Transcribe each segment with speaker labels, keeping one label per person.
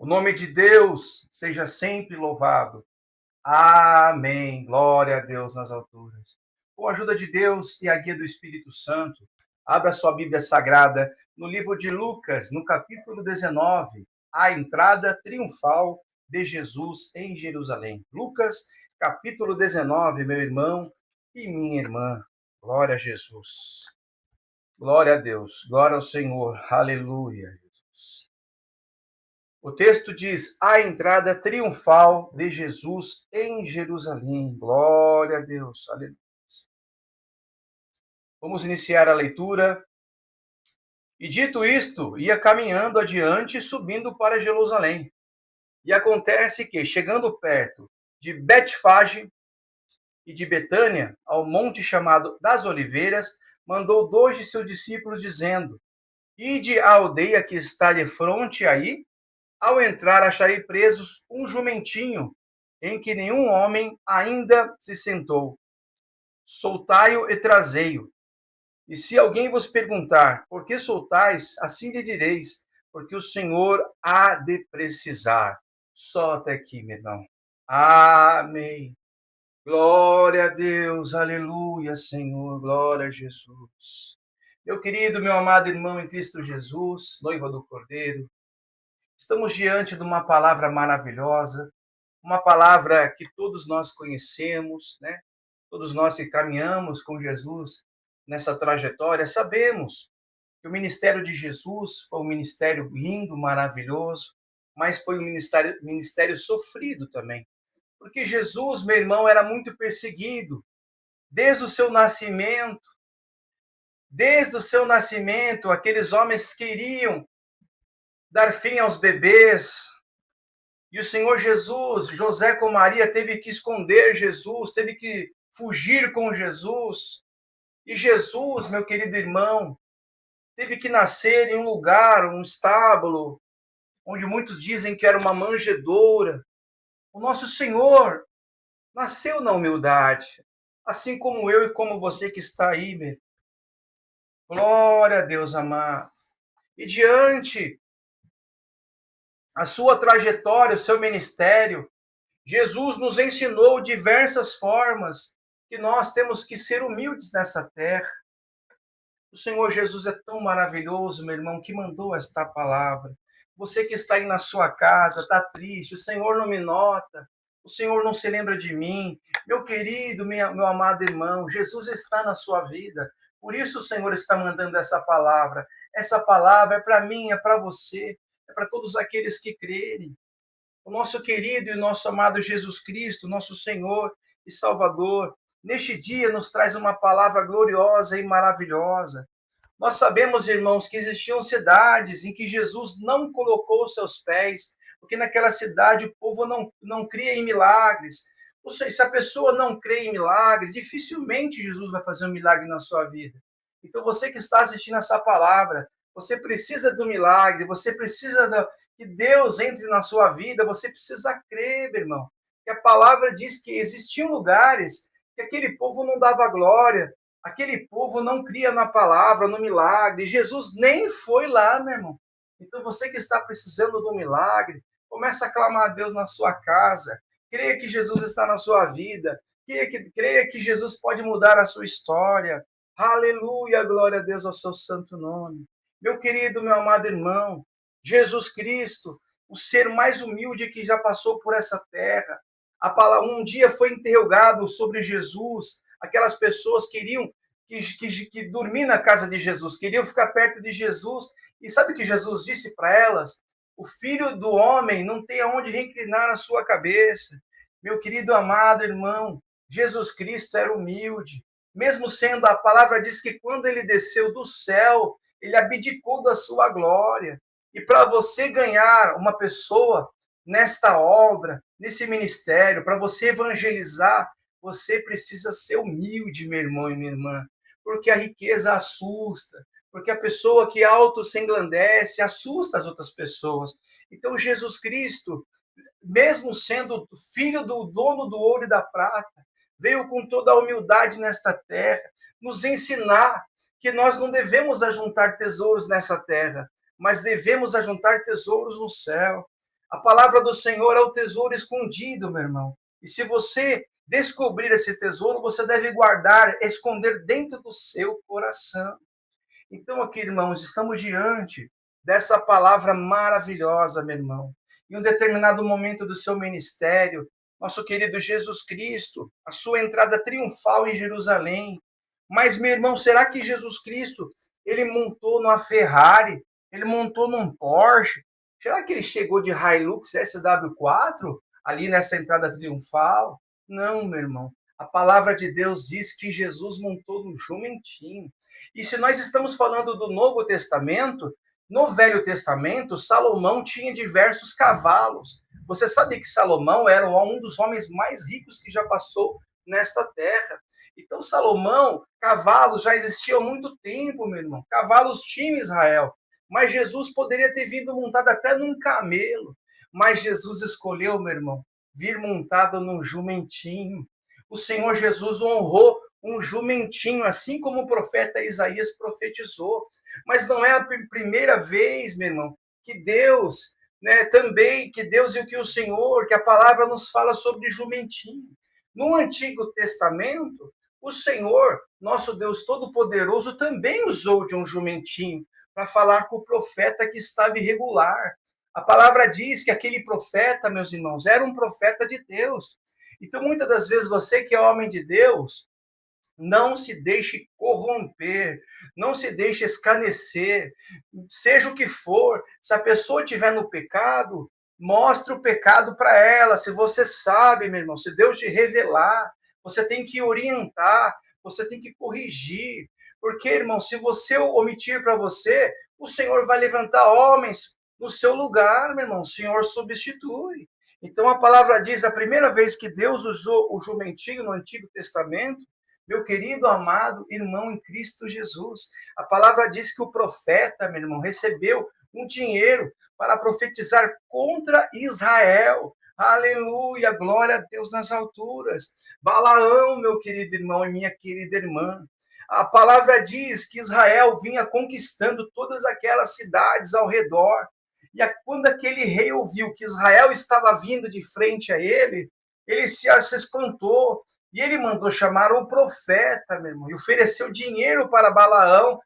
Speaker 1: O nome de Deus seja sempre louvado. Amém. Glória a Deus nas alturas. Com a ajuda de Deus e a guia do Espírito Santo, abra sua Bíblia Sagrada no livro de Lucas, no capítulo 19, a entrada triunfal de Jesus em Jerusalém. Lucas, capítulo 19, meu irmão e minha irmã. Glória a Jesus. Glória a Deus. Glória ao Senhor. Aleluia, Jesus. O texto diz: a entrada triunfal de Jesus em Jerusalém. Glória a Deus. Aleluia. Vamos iniciar a leitura. E dito isto, ia caminhando adiante, subindo para Jerusalém. E acontece que, chegando perto de Betfage e de Betânia, ao monte chamado das Oliveiras, mandou 2 de seus discípulos, dizendo: ide à aldeia que está de fronte aí. Ao entrar, acharei presos um jumentinho, em que nenhum homem ainda se sentou. Soltai-o e trazei-o. E se alguém vos perguntar, por que soltais, assim lhe direis, porque o Senhor há de precisar. Só até aqui, meu irmão. Amém. Glória a Deus, aleluia, Senhor, glória a Jesus. Meu querido, meu amado irmão em Cristo Jesus, noiva do Cordeiro, estamos diante de uma palavra maravilhosa, uma palavra que todos nós conhecemos, né? Todos nós que caminhamos com Jesus nessa trajetória, sabemos que o ministério de Jesus foi um ministério lindo, maravilhoso, mas foi um ministério sofrido também. Porque Jesus, meu irmão, era muito perseguido desde o seu nascimento. Desde o seu nascimento, aqueles homens queriam dar fim aos bebês. E o Senhor Jesus, José com Maria, teve que esconder Jesus, teve que fugir com Jesus. E Jesus, meu querido irmão, teve que nascer em um lugar, um estábulo, onde muitos dizem que era uma manjedoura. O nosso Senhor nasceu na humildade, assim como eu e como você que está aí, meu. Glória a Deus amado. E diante a sua trajetória, o seu ministério, Jesus nos ensinou diversas formas que nós temos que ser humildes nessa terra. O Senhor Jesus é tão maravilhoso, meu irmão, que mandou esta palavra. Você que está aí na sua casa, está triste, o Senhor não me nota, o Senhor não se lembra de mim. Meu querido, meu amado irmão, Jesus está na sua vida. Por isso o Senhor está mandando essa palavra. Essa palavra é para mim, é para você, é para todos aqueles que crerem. O nosso querido e nosso amado Jesus Cristo, nosso Senhor e Salvador, neste dia nos traz uma palavra gloriosa e maravilhosa. Nós sabemos, irmãos, que existiam cidades em que Jesus não colocou seus pés, porque naquela cidade o povo não cria em milagres. Ou seja, se a pessoa não crê em milagre, dificilmente Jesus vai fazer um milagre na sua vida. Então você que está assistindo essa palavra, você precisa do milagre, você precisa que Deus entre na sua vida, você precisa crer, meu irmão. Que a palavra diz que existiam lugares que aquele povo não dava glória, aquele povo não cria na palavra, no milagre. Jesus nem foi lá, meu irmão. Então você que está precisando do milagre, começa a clamar a Deus na sua casa. Creia que Jesus está na sua vida. Creia que Jesus pode mudar a sua história. Aleluia, glória a Deus ao seu santo nome. Meu querido, meu amado irmão, Jesus Cristo, o ser mais humilde que já passou por essa terra. Um dia foi interrogado sobre Jesus. Aquelas pessoas queriam que dormir na casa de Jesus, queriam ficar perto de Jesus. E sabe o que Jesus disse para elas? O filho do homem não tem aonde reclinar a sua cabeça. Meu querido amado irmão, Jesus Cristo era humilde. Mesmo sendo, a palavra diz que quando ele desceu do céu, ele abdicou da sua glória. E para você ganhar uma pessoa nesta obra, nesse ministério, para você evangelizar, você precisa ser humilde, meu irmão e minha irmã. Porque a riqueza assusta. Porque a pessoa que auto se engrandece assusta as outras pessoas. Então, Jesus Cristo, mesmo sendo filho do dono do ouro e da prata, veio com toda a humildade nesta terra, nos ensinar que nós não devemos ajuntar tesouros nessa terra, mas devemos ajuntar tesouros no céu. A palavra do Senhor é o tesouro escondido, meu irmão. E se você descobrir esse tesouro, você deve guardar, esconder dentro do seu coração. Então, aqui, irmãos, estamos diante dessa palavra maravilhosa, meu irmão. Em um determinado momento do seu ministério, nosso querido Jesus Cristo, a sua entrada triunfal em Jerusalém. Mas, meu irmão, será que Jesus Cristo, ele montou numa Ferrari? Ele montou num Porsche? Será que ele chegou de Hilux SW4 ali nessa entrada triunfal? Não, meu irmão. A palavra de Deus diz que Jesus montou num jumentinho. E se nós estamos falando do Novo Testamento, no Velho Testamento, Salomão tinha diversos cavalos. Você sabe que Salomão era um dos homens mais ricos que já passou nesta terra. Então, Salomão, cavalos já existiam há muito tempo, meu irmão. Cavalos tinham Israel. Mas Jesus poderia ter vindo montado até num camelo. Mas Jesus escolheu, meu irmão, vir montado num jumentinho. O Senhor Jesus honrou um jumentinho, assim como o profeta Isaías profetizou. Mas não é a primeira vez, meu irmão, que Deus, também, que Deus e que o Senhor, que a palavra nos fala sobre jumentinho. No Antigo Testamento, o Senhor, nosso Deus Todo-Poderoso, também usou de um jumentinho para falar com o profeta que estava irregular. A palavra diz que aquele profeta, meus irmãos, era um profeta de Deus. Então, muitas das vezes, você que é homem de Deus, não se deixe corromper, não se deixe escarnecer, seja o que for. Se a pessoa estiver no pecado, mostre o pecado para ela. Se você sabe, meu irmão, se Deus te revelar, você tem que orientar, você tem que corrigir. Porque, irmão, se você omitir para você, o Senhor vai levantar homens no seu lugar, meu irmão. O Senhor substitui. Então a palavra diz, a primeira vez que Deus usou o jumentinho no Antigo Testamento, meu querido, amado irmão em Cristo Jesus, a palavra diz que o profeta, meu irmão, recebeu um dinheiro para profetizar contra Israel. Aleluia, glória a Deus nas alturas. Balaão, meu querido irmão e minha querida irmã. A palavra diz que Israel vinha conquistando todas aquelas cidades ao redor. E quando aquele rei ouviu que Israel estava vindo de frente a ele, ele se espantou. E ele mandou chamar o profeta, meu irmão, e ofereceu dinheiro para Balaão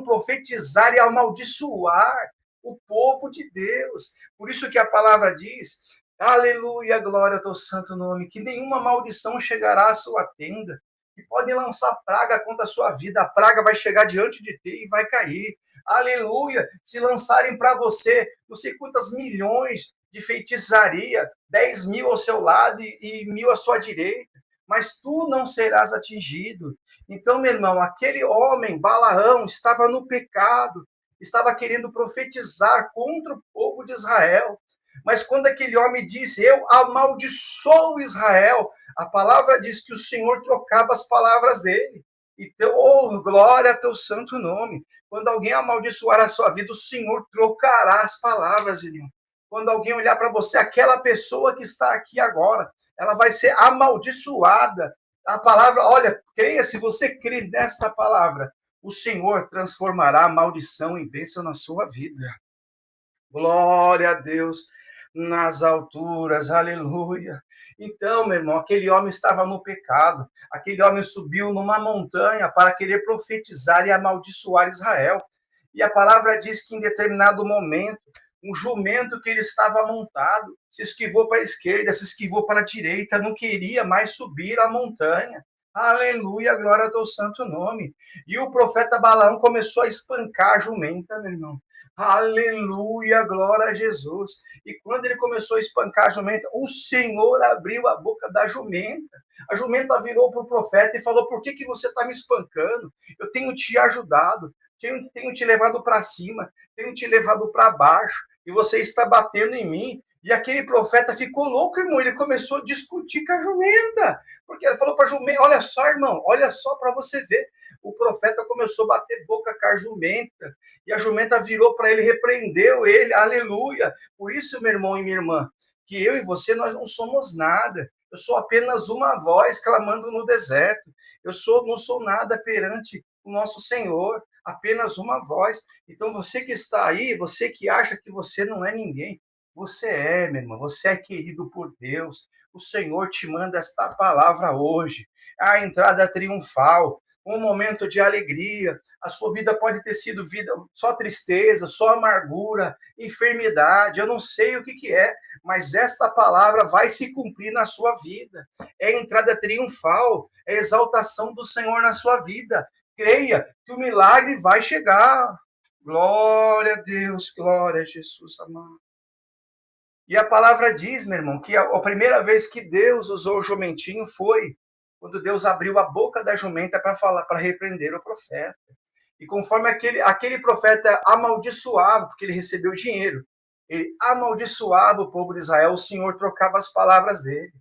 Speaker 1: profetizar e amaldiçoar o povo de Deus. Por isso que a palavra diz, aleluia, glória ao teu santo nome, que nenhuma maldição chegará à sua tenda, que podem lançar praga contra a sua vida, a praga vai chegar diante de ti e vai cair. Aleluia, se lançarem para você não sei quantas milhões de feitiçaria, 10.000 ao seu lado e 1.000 à sua direita, mas tu não serás atingido. Então, meu irmão, aquele homem, Balaão, estava no pecado, estava querendo profetizar contra o povo de Israel. Mas quando aquele homem disse, eu amaldiçoo Israel, a palavra diz que o Senhor trocava as palavras dele. Então, oh, glória a teu santo nome. Quando alguém amaldiçoar a sua vida, o Senhor trocará as palavras, irmão. Quando alguém olhar para você, aquela pessoa que está aqui agora, ela vai ser amaldiçoada. A palavra, olha, creia, se você crê nesta palavra, o Senhor transformará a maldição em bênção na sua vida. Glória a Deus nas alturas, aleluia. Então, meu irmão, aquele homem estava no pecado, aquele homem subiu numa montanha para querer profetizar e amaldiçoar Israel. E a palavra diz que em determinado momento, um jumento que ele estava montado se esquivou para a esquerda, se esquivou para a direita, não queria mais subir a montanha. Aleluia, glória ao teu santo nome. E o profeta Balaão começou a espancar a jumenta, meu irmão. Aleluia, glória a Jesus. E quando ele começou a espancar a jumenta, o Senhor abriu a boca da jumenta. A jumenta virou para o profeta e falou, por que você está me espancando? Eu tenho te ajudado, tenho te levado para cima, tenho te levado para baixo, e você está batendo em mim. E aquele profeta ficou louco, irmão, ele começou a discutir com a jumenta, porque ele falou para a jumenta, olha só, irmão, olha só para você ver. O profeta começou a bater boca com a jumenta, e a jumenta virou para ele, repreendeu ele, aleluia. Por isso, meu irmão e minha irmã, que eu e você, nós não somos nada. Eu sou apenas uma voz clamando no deserto. Não sou nada perante o nosso Senhor, apenas uma voz. Então, você que está aí, você que acha que você não é ninguém, Você é, meu irmão, você é querido por Deus. O Senhor te manda esta palavra hoje. A entrada triunfal, um momento de alegria. A sua vida pode ter sido vida só tristeza, só amargura, enfermidade. Eu não sei o que que é, mas esta palavra vai se cumprir na sua vida. É entrada triunfal, é exaltação do Senhor na sua vida. Creia que o milagre vai chegar. Glória a Deus, glória a Jesus, amado. E a palavra diz, meu irmão, que a primeira vez que Deus usou o jumentinho foi quando Deus abriu a boca da jumenta para falar, para repreender o profeta. E conforme aquele profeta amaldiçoava, porque ele recebeu dinheiro, ele amaldiçoava o povo de Israel, o Senhor trocava as palavras dele.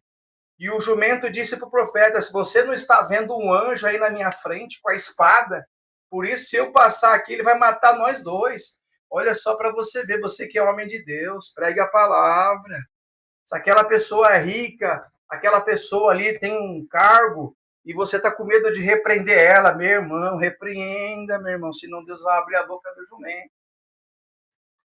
Speaker 1: E o jumento disse para o profeta: se você não está vendo um anjo aí na minha frente com a espada, por isso, se eu passar aqui, ele vai matar nós dois. Olha só para você ver, você que é homem de Deus, pregue a palavra. Se aquela pessoa é rica, aquela pessoa ali tem um cargo, e você está com medo de repreender ela, meu irmão, repreenda, meu irmão, senão Deus vai abrir a boca do jumento.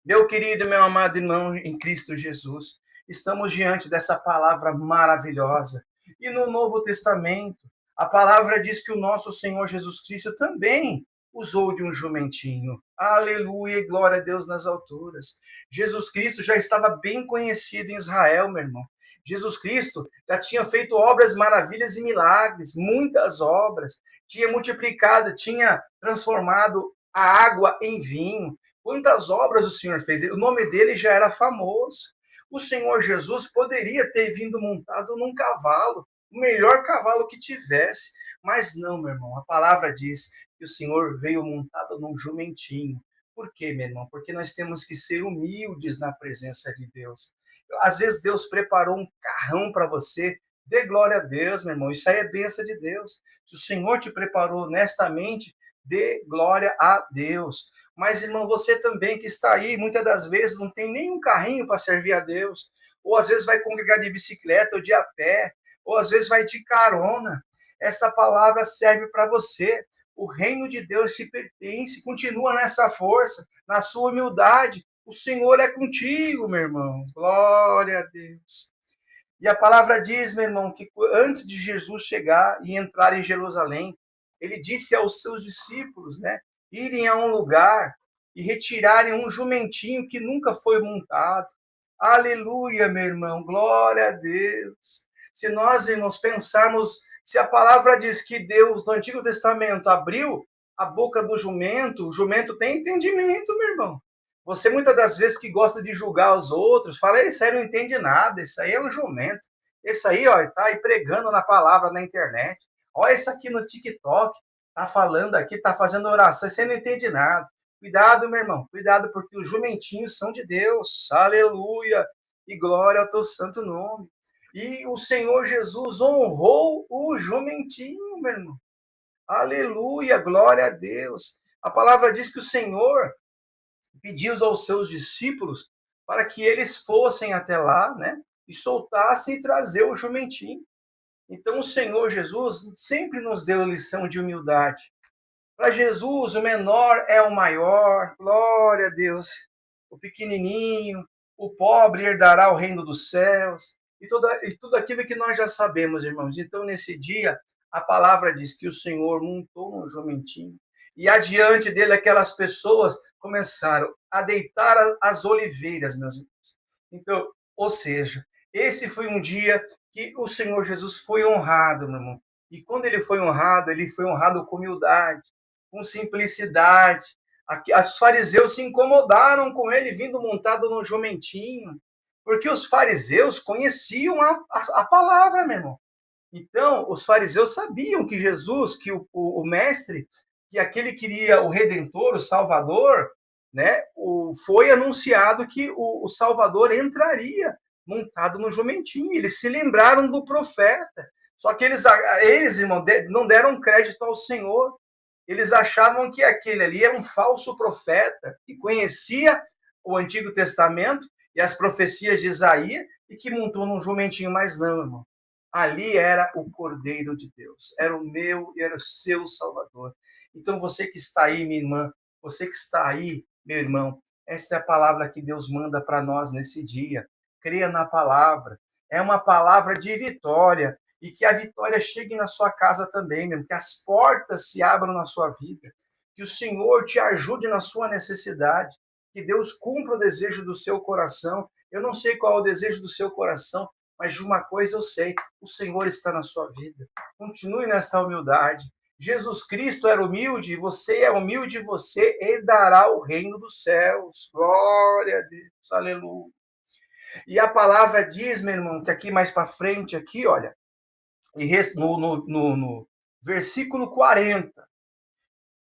Speaker 1: Meu querido, meu amado irmão em Cristo Jesus, estamos diante dessa palavra maravilhosa. E no Novo Testamento, a palavra diz que o nosso Senhor Jesus Cristo também usou de um jumentinho. Aleluia e glória a Deus nas alturas. Jesus Cristo já estava bem conhecido em Israel, meu irmão. Jesus Cristo já tinha feito obras, maravilhas e milagres, muitas obras. Tinha multiplicado, tinha transformado a água em vinho. Quantas obras o Senhor fez? O nome dele já era famoso. O Senhor Jesus poderia ter vindo montado num cavalo, o melhor cavalo que tivesse. Mas não, meu irmão, a palavra diz que o Senhor veio montado num jumentinho. Por quê, meu irmão? Porque nós temos que ser humildes na presença de Deus. Às vezes Deus preparou um carrão para você. Dê glória a Deus, meu irmão. Isso aí é bênção de Deus. Se o Senhor te preparou honestamente, dê glória a Deus. Mas, irmão, você também que está aí, muitas das vezes não tem nenhum carrinho para servir a Deus. Ou às vezes vai congregar de bicicleta ou de a pé. Ou às vezes vai de carona. Essa palavra serve para você. O reino de Deus te pertence. Continua nessa força, na sua humildade. O Senhor é contigo, meu irmão. Glória a Deus. E a palavra diz, meu irmão, que antes de Jesus chegar e entrar em Jerusalém, ele disse aos seus discípulos, né, irem a um lugar e retirarem um jumentinho que nunca foi montado. Aleluia, meu irmão, glória a Deus. Se nós, irmãos, pensarmos, se a palavra diz que Deus, no Antigo Testamento, abriu a boca do jumento, o jumento tem entendimento, meu irmão. Você, muitas das vezes, que gosta de julgar os outros, fala, esse aí não entende nada, esse aí é um jumento. Esse aí, ó, tá aí pregando na palavra na internet. Olha esse aqui no TikTok, tá falando aqui, tá fazendo oração, você não entende nada. Cuidado, meu irmão, cuidado, porque os jumentinhos são de Deus. Aleluia! E glória ao teu santo nome. E o Senhor Jesus honrou o jumentinho, meu irmão. Aleluia, glória a Deus. A palavra diz que o Senhor pediu aos seus discípulos para que eles fossem até lá, né? E soltassem e trazer o jumentinho. Então o Senhor Jesus sempre nos deu lição de humildade. Para Jesus, o menor é o maior, glória a Deus. O pequenininho, o pobre herdará o reino dos céus. E tudo aquilo que nós já sabemos, irmãos. Então, nesse dia, a palavra diz que o Senhor montou um jumentinho. E adiante dele, aquelas pessoas começaram a deitar as oliveiras, meus irmãos. Então, ou seja, esse foi um dia que o Senhor Jesus foi honrado, meu irmão. E quando ele foi honrado com humildade, com simplicidade. Os fariseus se incomodaram com ele vindo montado num jumentinho, porque os fariseus conheciam a palavra, meu irmão. Então, os fariseus sabiam que Jesus, que o mestre, que aquele queria o Redentor, o Salvador, né, foi anunciado que o Salvador entraria montado no jumentinho. Eles se lembraram do profeta. Só que eles irmão, não deram crédito ao Senhor. Eles achavam que aquele ali era um falso profeta que conhecia o Antigo Testamento e as profecias de Isaías e que montou num jumentinho, mas não, irmão. Ali era o Cordeiro de Deus, era o meu e era o seu Salvador. Então você que está aí, minha irmã, você que está aí, meu irmão, Essa é a palavra que Deus manda para nós nesse dia. Creia na palavra. É uma palavra de vitória. E que a vitória chegue na sua casa também, mesmo. Que as portas se abram na sua vida. Que o Senhor te ajude na sua necessidade. Que Deus cumpra o desejo do seu coração. Eu não sei qual é o desejo do seu coração, mas de uma coisa eu sei: o Senhor está na sua vida. Continue nesta humildade. Jesus Cristo era humilde, você é humilde, você herdará o reino dos céus. Glória a Deus, aleluia. E a palavra diz, meu irmão, que aqui mais para frente, aqui, olha, no versículo 40.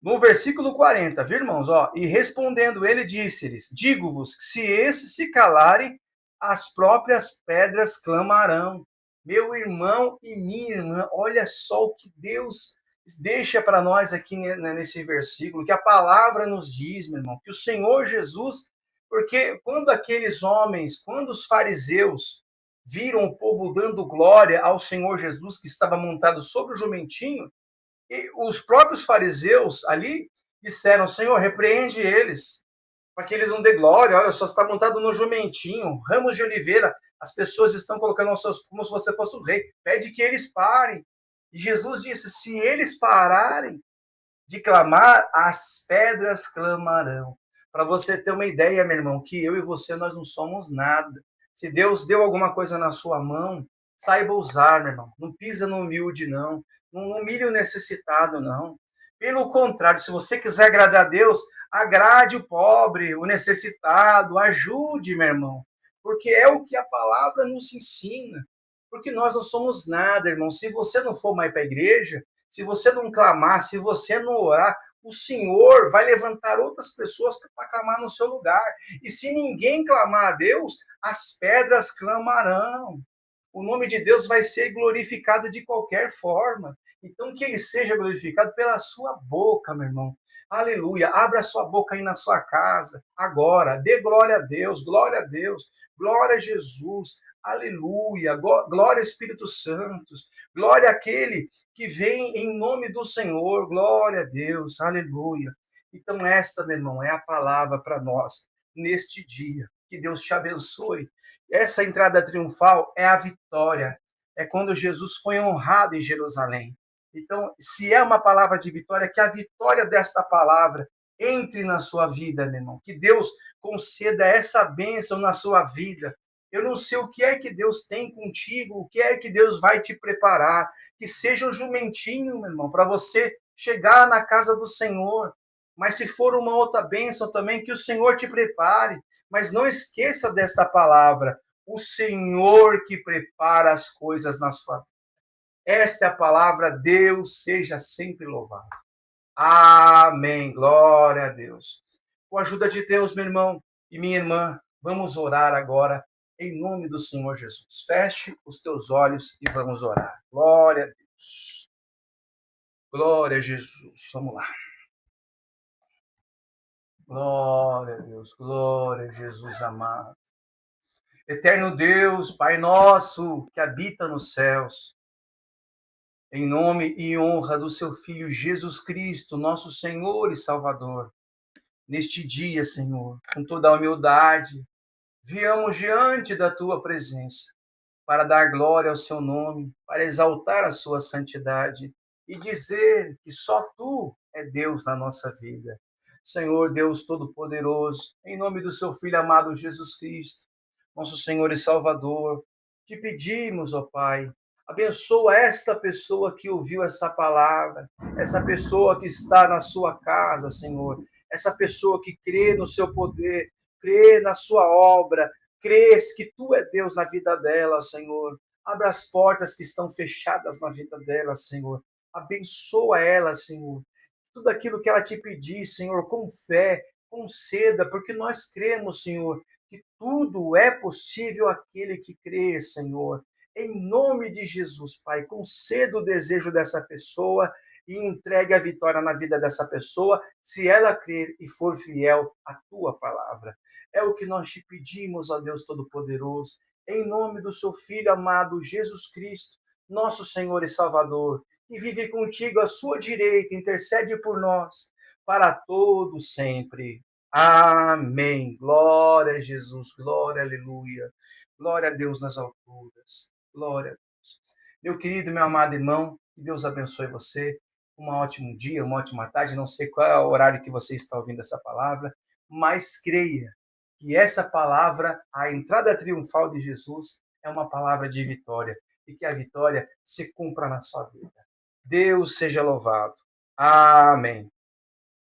Speaker 1: No versículo 40, viu, irmãos? Ó, e respondendo ele, disse-lhes: digo-vos que se esses se calarem, as próprias pedras clamarão. Meu irmão e minha irmã, olha só o que Deus deixa para nós aqui nesse versículo, que a palavra nos diz, meu irmão, que o Senhor Jesus, porque quando aqueles homens, quando os fariseus viram o povo dando glória ao Senhor Jesus, que estava montado sobre o jumentinho, e os próprios fariseus ali disseram: Senhor, repreende eles, para que eles não dê glória. Olha só, está montado no jumentinho, ramos de oliveira, as pessoas estão colocando os seus, como se você fosse o rei. Pede que eles parem. E Jesus disse: se eles pararem de clamar, as pedras clamarão. Para você ter uma ideia, meu irmão, que eu e você, nós não somos nada. Se Deus deu alguma coisa na sua mão, saiba usar, meu irmão. Não pisa no humilde, não. Não humilhe o necessitado, não. Pelo contrário, se você quiser agradar a Deus, agrade o pobre, o necessitado, ajude, meu irmão. Porque é o que a palavra nos ensina. Porque nós não somos nada, irmão. Se você não for mais para a igreja, se você não clamar, se você não orar, o Senhor vai levantar outras pessoas para clamar no seu lugar. E se ninguém clamar a Deus, as pedras clamarão. O nome de Deus vai ser glorificado de qualquer forma. Então, que ele seja glorificado pela sua boca, meu irmão. Aleluia. Abra a sua boca aí na sua casa, agora. Dê glória a Deus, glória a Deus, glória a Jesus. Aleluia. Glória ao Espírito Santo. Glória àquele que vem em nome do Senhor. Glória a Deus. Aleluia. Então, esta, meu irmão, é a palavra para nós neste dia. Que Deus te abençoe. Essa entrada triunfal é a vitória. É quando Jesus foi honrado em Jerusalém. Então, se é uma palavra de vitória, que a vitória desta palavra entre na sua vida, meu irmão. Que Deus conceda essa bênção na sua vida. Eu não sei o que é que Deus tem contigo, o que é que Deus vai te preparar. Que seja um jumentinho, meu irmão, para você chegar na casa do Senhor. Mas se for uma outra bênção também, que o Senhor te prepare. Mas não esqueça desta palavra: o Senhor que prepara as coisas na sua vida. Esta é a palavra. Deus seja sempre louvado. Amém. Glória a Deus. Com a ajuda de Deus, meu irmão e minha irmã, vamos orar agora em nome do Senhor Jesus. Feche os teus olhos e vamos orar. Glória a Deus. Glória a Jesus. Vamos lá. Glória a Deus. Glória a Jesus amado. Eterno Deus, Pai nosso, que habita nos céus, em nome e honra do seu Filho Jesus Cristo, nosso Senhor e Salvador, neste dia, Senhor, com toda a humildade, viemos diante da tua presença para dar glória ao seu nome, para exaltar a sua santidade e dizer que só tu é Deus na nossa vida. Senhor Deus Todo-Poderoso, em nome do seu Filho amado Jesus Cristo, nosso Senhor e Salvador, te pedimos, ó Pai, abençoa esta pessoa que ouviu essa palavra, essa pessoa que está na sua casa, Senhor, essa pessoa que crê no seu poder, crê na sua obra, crês que tu é Deus na vida dela, Senhor. Abra as portas que estão fechadas na vida dela, Senhor. Abençoa ela, Senhor. Tudo aquilo que ela te pedir, Senhor, com fé, conceda, porque nós cremos, Senhor, que tudo é possível àquele que crê, Senhor. Em nome de Jesus, Pai, conceda o desejo dessa pessoa e entregue a vitória na vida dessa pessoa, se ela crer e for fiel à tua palavra. É o que nós te pedimos, ó Deus Todo-Poderoso, em nome do seu Filho amado Jesus Cristo, nosso Senhor e Salvador, que vive contigo à sua direita, intercede por nós, para todo sempre. Amém. Glória a Jesus, glória, aleluia. Glória a Deus nas alturas. Glória a Deus. Meu querido, meu amado irmão, que Deus abençoe você. Um ótimo dia, uma ótima tarde. Não sei qual é o horário que você está ouvindo essa palavra, mas creia que essa palavra, a entrada triunfal de Jesus, é uma palavra de vitória e que a vitória se cumpra na sua vida. Deus seja louvado. Amém.